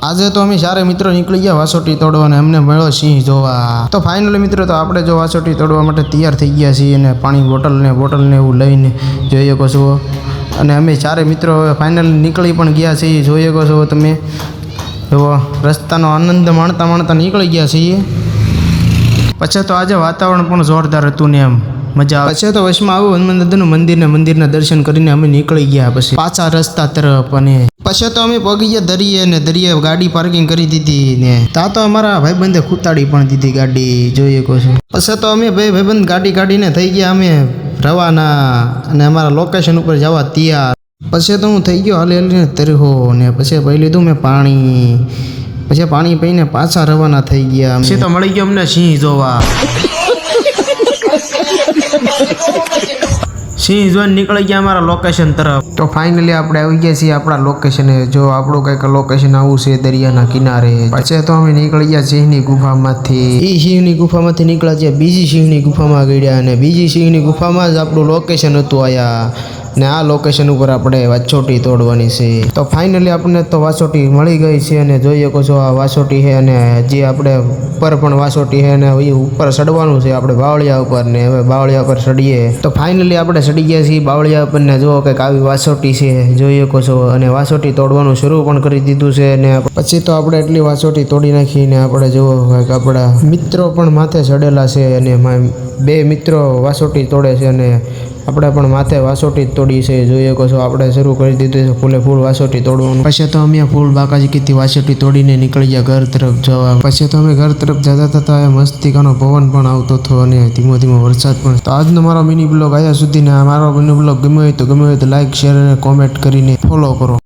આજે તો અમે ચારે મિત્રો નીકળી ગયા વાસોટી તોડવા અને અમને મળ્યો સિંહ જોવા. તો ફાઇનલી મિત્રો તો આપણે જો વાસોટી તોડવા માટે તૈયાર થઈ ગયા છીએ અને પાણી બોટલ ને એવું લઈને જોઈ શકો છો. અને અમે ચારે મિત્રો હવે ફાઇનલી નીકળી પણ ગયા છીએ, જોઈ શકો છો તમે. એવો રસ્તાનો આનંદ માણતા નીકળી ગયા છીએ. પછી તો આજે વાતાવરણ પણ જોરદાર હતું ને એમ મજા આવે. પછી તો વચમાં આવું હનુમાન દાદાનું મંદિરના દર્શન કરીને અમે નીકળી ગયા પછી પાછા રસ્તા તરફ. અને પછી તો અમે પગી ગયા દરિયે ગાડી પાર્કિંગ કરી દીધી ને ત્યાં તો અમારા ભાઈબંધે ખૂતાડી પણ દીધી ગાડી, જોઈ શકો છો. પછી તો અમે ભાઈબંધ ગાડી કાઢીને થઈ ગયા અમે રવાના અને અમારા લોકેશન ઉપર જવા તૈયાર. પછી તો હું થઈ ગયો હાલીને તરહો ને પછી પી લીધું મેં પાણી. પછી પાણી પીને પાછા રવાના થઈ ગયા. પછી તો મળી ગયો અમને સિંહ જોવા. સિંહ જોઈને નીકળી ગયા અમારા લોકેશન તરફ. તો ફાઇનલી આપણે આવી ગયા છીએ આપણા લોકેશને. જો આપણું કંઈક લોકેશન આવું છે દરિયાના કિનારે. પછી તો અમે નીકળી ગયા સિંહની ગુફામાંથી. એ સિંહની ગુફામાંથી નીકળ્યા છે બીજી સિંહની ગુફામાં ગયા અને બીજી સિંહની ગુફામાં જ આપણું લોકેશન હતું આયા. ને આ લોકેશન ઉપર આપણે વાસોટી તોડવાની છે. તો ફાઇનલી આપણને તો વાસોટી મળી ગઈ છે અને જોઈ શકો છો આ વાસોટી છે. અને જે આપણે ઉપર પણ વાસોટી છે અને ઉપર ચડવાનું છે આપણે બાવળિયા ઉપર. ને હવે બાવળિયા ઉપર ચડીએ. તો ફાઇનલી આપણે ચડી ગયા છીએ બાવળિયા ઉપર ને જો કંઈક આવી વાસોટી છે, જોઈ શકો છો. અને વાસોટી તોડવાનું શરૂ પણ કરી દીધું છે. ને પછી તો આપણે એટલી વાસોટી તોડી નાખીને આપણે જુઓ કંઈક આપણા મિત્રો પણ માથે ચડેલા છે અને બે મિત્રો વાસોટી તોડે છે અને આપણે પણ માથે વાસોટી તોડી છે, જોઈ શકો છો. આપણે શરૂ કરી દીધું છે ફૂલ વાસોટી તોડવાનું. પછી તો અમે ફૂલ બાકાજી કીધી વાસોટી તોડીને નીકળી ગયા ઘર તરફ જવા. પછી તો અમે ઘર તરફ જતા થતા મસ્તીકાનો પવન પણ આવતો હતો અને ધીમો વરસાદ પણ. તો આજનો મારો મિની બ્લોગ આવ્યા સુધી ને મારો મિની બ્લોગ ગમ્યો હોય તો લાઈક, શેર અને કોમેન્ટ કરીને ફોલો કરો.